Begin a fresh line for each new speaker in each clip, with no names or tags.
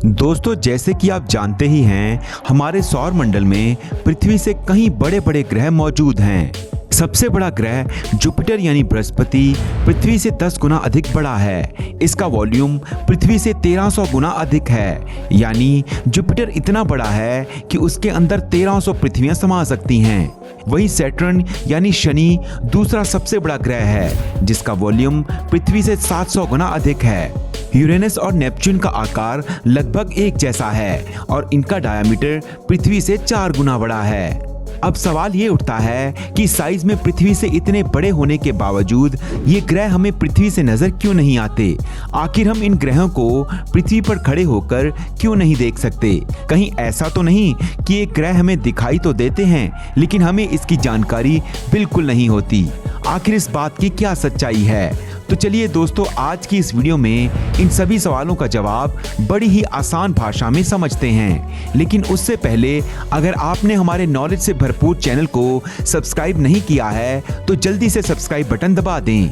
दोस्तों, जैसे कि आप जानते ही हैं, हमारे सौर मंडल में पृथ्वी से कई बड़े बड़े ग्रह मौजूद हैं। सबसे बड़ा ग्रह जुपिटर यानी बृहस्पति पृथ्वी से 10 गुना अधिक बड़ा है। इसका वॉल्यूम पृथ्वी से 1300 गुना अधिक है। यानी जुपिटर इतना बड़ा है कि उसके अंदर 1300 पृथ्वियां समा सकती हैं। वहीं सैटर्न यानी शनि दूसरा सबसे बड़ा ग्रह है, जिसका वॉल्यूम पृथ्वी से 700 गुना अधिक है। यूरेनस और नेपच्यून का आकार लगभग एक जैसा है और इनका डायमीटर पृथ्वी से 4 गुना बड़ा है। अब सवाल ये उठता है कि साइज में पृथ्वी से इतने बड़े होने के बावजूद ये ग्रह हमें पृथ्वी से नजर क्यों नहीं आते? आखिर हम इन ग्रहों को पृथ्वी पर खड़े होकर क्यों नहीं देख सकते? कहीं ऐसा तो नहीं कि ये ग्रह हमें दिखाई तो देते हैं, लेकिन हमें इसकी जानकारी बिल्कुल नहीं होती। आखिर इस बात की क्या सच्चाई है? तो चलिए दोस्तों, आज की इस वीडियो में इन सभी सवालों का जवाब बड़ी ही आसान भाषा में समझते हैं। लेकिन उससे पहले अगर आपने हमारे नॉलेज से भरपूर चैनल को सब्सक्राइब नहीं किया है तो जल्दी से सब्सक्राइब बटन दबा दें।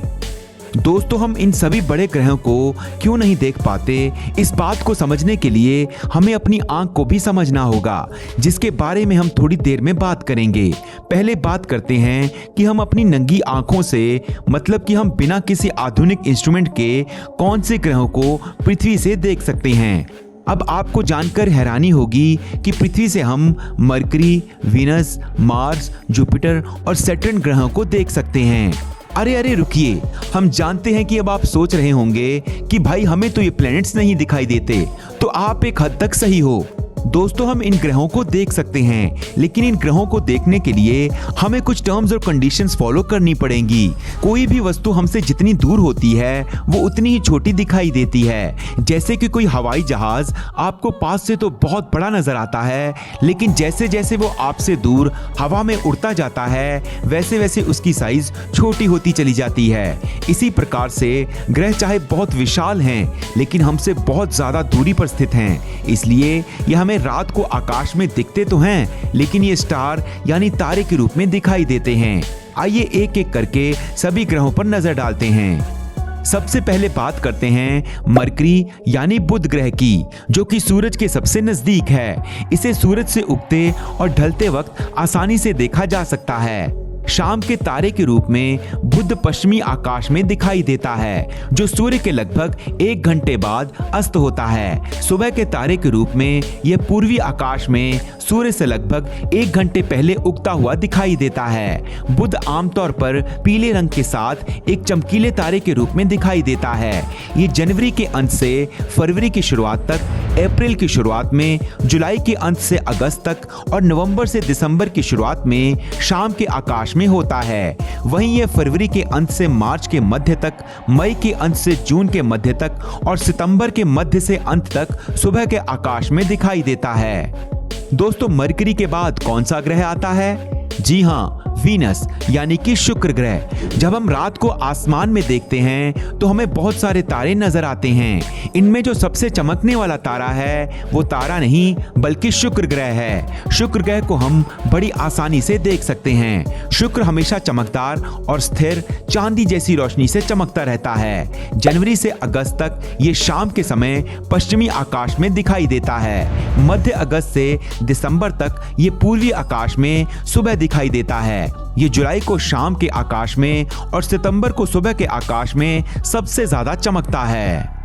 दोस्तों, हम इन सभी बड़े ग्रहों को क्यों नहीं देख पाते, इस बात को समझने के लिए हमें अपनी आंख को भी समझना होगा, जिसके बारे में हम थोड़ी देर में बात करेंगे। पहले बात करते हैं कि हम अपनी नंगी आंखों से, मतलब कि हम बिना किसी आधुनिक इंस्ट्रूमेंट के कौन से ग्रहों को पृथ्वी से देख सकते हैं। अब आपको जानकर हैरानी होगी कि पृथ्वी से हम मरकरी, वीनस, मार्स, जुपिटर और सैटर्न ग्रहों को देख सकते हैं। अरे रुकिए, हम जानते हैं कि अब आप सोच रहे होंगे कि भाई हमें तो ये प्लैनेट्स नहीं दिखाई देते। तो आप एक हद तक सही हो। दोस्तों, हम इन ग्रहों को देख सकते हैं, लेकिन इन ग्रहों को देखने के लिए हमें कुछ टर्म्स और कंडीशंस फॉलो करनी पड़ेंगी। कोई भी वस्तु हमसे जितनी दूर होती है वो उतनी ही छोटी दिखाई देती है। जैसे कि कोई हवाई जहाज आपको पास से तो बहुत बड़ा नजर आता है, लेकिन जैसे जैसे वो आपसे दूर हवा में उड़ता जाता है वैसे वैसे उसकी साइज छोटी होती चली जाती है। इसी प्रकार से ग्रह चाहे बहुत विशाल हैं, लेकिन हमसे बहुत ज्यादा दूरी पर स्थित हैं। इसलिए ये हमें रात को आकाश में दिखते तो हैं, लेकिन ये स्टार यानी तारे के रूप में दिखाई देते हैं। आइए एक एक करके सभी ग्रहों पर नजर डालते हैं। सबसे पहले बात करते हैं मरकरी यानी बुध ग्रह की, जो कि सूरज के सबसे नजदीक है। इसे सूरज से उगते और ढलते वक्त आसानी से देखा जा सकता है। शाम के तारे के रूप में बुध पश्चिमी आकाश में दिखाई देता है, जो सूर्य के लगभग 1 घंटे बाद अस्त होता है। सुबह के तारे के रूप में यह पूर्वी आकाश में सूर्य से लगभग 1 घंटे पहले उगता हुआ दिखाई देता है। बुध आमतौर पर पीले रंग के साथ एक चमकीले तारे के रूप में दिखाई देता है। ये जनवरी के अंत से फरवरी की शुरुआत तक, अप्रैल की शुरुआत में, जुलाई के अंत से अगस्त तक और नवंबर से दिसंबर की शुरुआत में शाम के आकाश में होता है। वहीं यह फरवरी के अंत से मार्च के मध्य तक, मई के अंत से जून के मध्य तक और सितंबर के मध्य से अंत तक सुबह के आकाश में दिखाई देता है। दोस्तों, मरकरी के बाद कौन सा ग्रह आता है? जी हाँ, वीनस यानी कि शुक्र ग्रह। जब हम रात को आसमान में देखते हैं तो हमें बहुत सारे तारे नजर आते हैं। इनमें जो सबसे चमकने वाला तारा है वो तारा नहीं बल्कि शुक्र ग्रह है। शुक्र ग्रह को हम बड़ी आसानी से देख सकते हैं। शुक्र हमेशा चमकदार और स्थिर चांदी जैसी रोशनी से चमकता रहता है। जनवरी से अगस्त तक ये शाम के समय पश्चिमी आकाश में दिखाई देता है। मध्य अगस्त से दिसंबर तक ये पूर्वी आकाश में सुबह दिखाई देता है। ये जुलाई को शाम के आकाश में और सितंबर को सुबह के आकाश में सबसे ज्यादा चमकता है।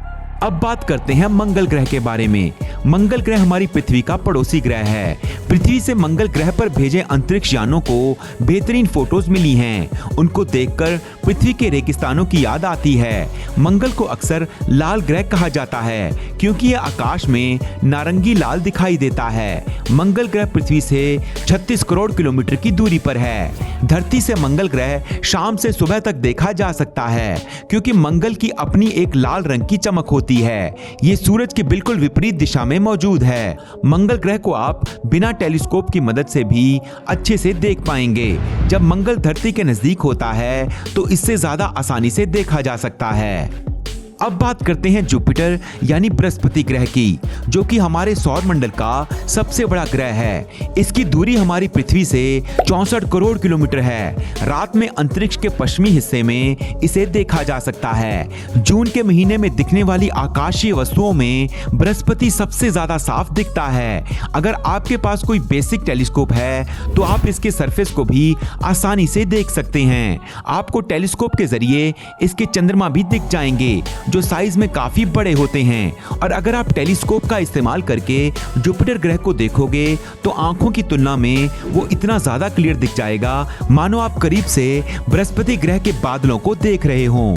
अब बात करते हैं मंगल ग्रह के बारे में। मंगल ग्रह हमारी पृथ्वी का पड़ोसी ग्रह है। पृथ्वी से मंगल ग्रह पर भेजे अंतरिक्ष यानों को बेहतरीन फोटोज मिली हैं। उनको देखकर पृथ्वी के रेगिस्तानों की याद आती है। मंगल को अक्सर लाल ग्रह कहा जाता है, क्योंकि यह आकाश में नारंगी लाल दिखाई देता है। मंगल ग्रह पृथ्वी से 36 करोड़ किलोमीटर की दूरी पर है। धरती से मंगल ग्रह शाम से सुबह तक देखा जा सकता है, क्योंकि मंगल की अपनी एक लाल रंग की चमक होती है। ये सूरज के बिल्कुल विपरीत दिशा में मौजूद है। मंगल ग्रह को आप बिना टेलीस्कोप की मदद से भी अच्छे से देख पाएंगे। जब मंगल धरती के नजदीक होता है तो इससे ज्यादा आसानी से देखा जा सकता है। अब बात करते हैं जुपिटर यानी बृहस्पति ग्रह की, जो कि हमारे सौर मंडल का सबसे बड़ा ग्रह है। इसकी दूरी हमारी पृथ्वी से 64 करोड़ किलोमीटर है। रात में अंतरिक्ष के पश्चिमी हिस्से में इसे देखा जा सकता है। जून के महीने में दिखने वाली आकाशीय वस्तुओं में बृहस्पति सबसे ज्यादा साफ दिखता है। अगर आपके पास कोई बेसिक टेलीस्कोप है तो आप इसके सरफेस को भी आसानी से देख सकते हैं। आपको टेलीस्कोप के जरिए इसके चंद्रमा भी दिख जाएंगे, जो साइज में काफी बड़े होते हैं। और अगर आप टेलीस्कोप का इस्तेमाल करके जुपिटर ग्रह को देखोगे तो आंखों की तुलना में वो इतना ज्यादा क्लियर दिख जाएगा मानो आप करीब से बृहस्पति ग्रह के बादलों को देख रहे हों।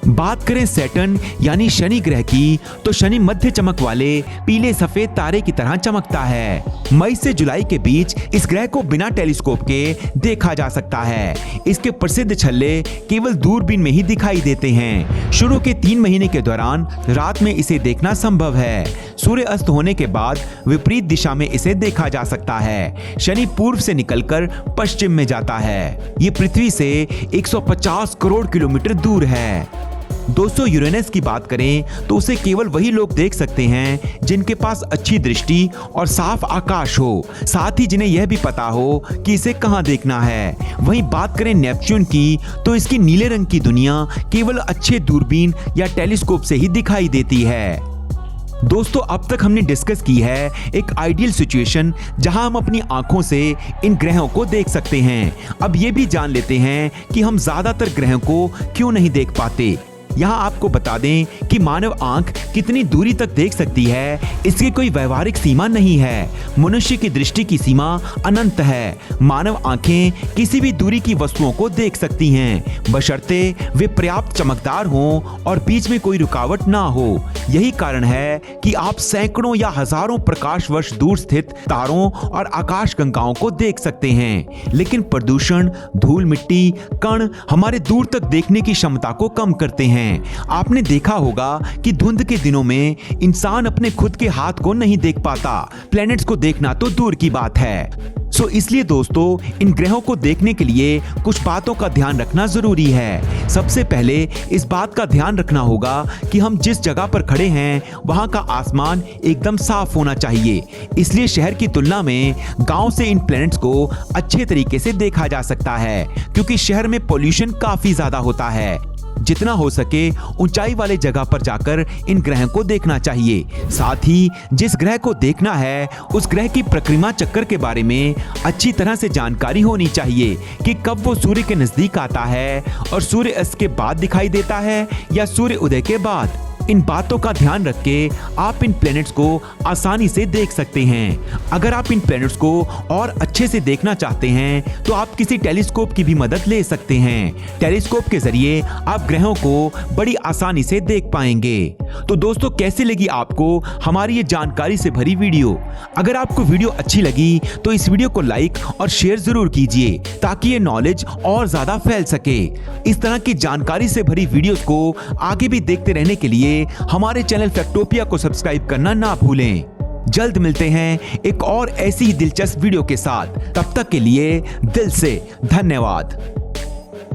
बात करें सैटर्न यानी शनि ग्रह की, तो शनि मध्य चमक वाले पीले सफेद तारे की तरह चमकता है। मई से जुलाई के बीच इस ग्रह को बिना टेलीस्कोप के देखा जा सकता है। इसके प्रसिद्ध छल्ले केवल दूरबीन में ही दिखाई देते हैं। शुरू के 3 महीने के दौरान रात में इसे देखना संभव है। सूर्य अस्त होने के बाद विपरीत दिशा में इसे देखा जा सकता है। शनि पूर्व से निकलकर पश्चिम में जाता है। ये पृथ्वी से 150 करोड़ किलोमीटर दूर है। दोस्तों, यूरेनस की बात करें तो उसे केवल वही लोग देख सकते हैं जिनके पास अच्छी दृष्टि और साफ आकाश हो, साथ ही जिन्हें यह भी पता हो कि इसे कहां देखना है। वहीं बात करें नेपच्यून की, तो इसकी नीले रंग की दुनिया केवल अच्छे दूरबीन या टेलीस्कोप से ही दिखाई देती है। दोस्तों, अब तक हमने डिस्कस की है एक आइडियल सिचुएशन जहां हम अपनी आंखों से इन ग्रहों को देख सकते हैं। अब ये भी जान लेते हैं कि हम ज्यादातर ग्रहों को क्यों नहीं देख पाते। यहाँ आपको बता दें कि मानव आंख कितनी दूरी तक देख सकती है, इसकी कोई व्यवहारिक सीमा नहीं है। मनुष्य की दृष्टि की सीमा अनंत है। मानव आंखें किसी भी दूरी की वस्तुओं को देख सकती हैं, बशर्ते वे पर्याप्त चमकदार हों और बीच में कोई रुकावट ना हो। यही कारण है कि आप सैकड़ों या हजारों प्रकाश वर्ष दूर स्थित तारों और आकाशगंगाओं को देख सकते हैं। लेकिन प्रदूषण, धूल मिट्टी, कण हमारे दूर तक देखने की क्षमता को कम करते हैं। आपने देखा होगा कि धुंध के दिनों में इंसान अपने खुद के हाथ को नहीं देख पाता, प्लैनेट्स को देखना तो दूर की बात है। इसलिए दोस्तों, इन ग्रहों को देखने के लिए कुछ बातों का ध्यान रखना जरूरी है। सबसे पहले इस बात का ध्यान रखना होगा कि हम जिस जगह पर खड़े हैं वहां का आसमान एकदम साफ होना चाहिए। इसलिए शहर की तुलना में गांव से इन प्लैनेट्स को अच्छे तरीके से देखा जा सकता है, क्योंकि शहर में पोल्यूशन काफी ज्यादा होता है। जितना हो सके ऊंचाई वाले जगह पर जाकर इन ग्रहों को देखना चाहिए। साथ ही जिस ग्रह को देखना है उस ग्रह की परिक्रमा चक्कर के बारे में अच्छी तरह से जानकारी होनी चाहिए कि कब वो सूर्य के नजदीक आता है और सूर्य अस्त के बाद दिखाई देता है या सूर्य उदय के बाद। इन बातों का ध्यान रख के आप इन प्लैनेट्स को आसानी से देख सकते हैं। अगर आप इन प्लैनेट्स को और अच्छे से देखना चाहते हैं तो आप किसी टेलीस्कोप की भी मदद ले सकते हैं। टेलीस्कोप के जरिए आप ग्रहों को बड़ी आसानी से देख पाएंगे। तो दोस्तों, कैसी लगी आपको हमारी ये जानकारी से भरी वीडियो? अगर आपको वीडियो अच्छी लगी तो इस वीडियो को लाइक और शेयर जरूर कीजिए ताकि ये नॉलेज और ज्यादा फैल सके। इस तरह की जानकारी से भरी वीडियोस को आगे भी देखते रहने के लिए हमारे चैनल फैक्टोपिया को सब्सक्राइब करना ना भूलें। जल्द मिलते हैं एक और ऐसी ही दिलचस्प वीडियो के साथ। तब तक के लिए दिल से धन्यवाद।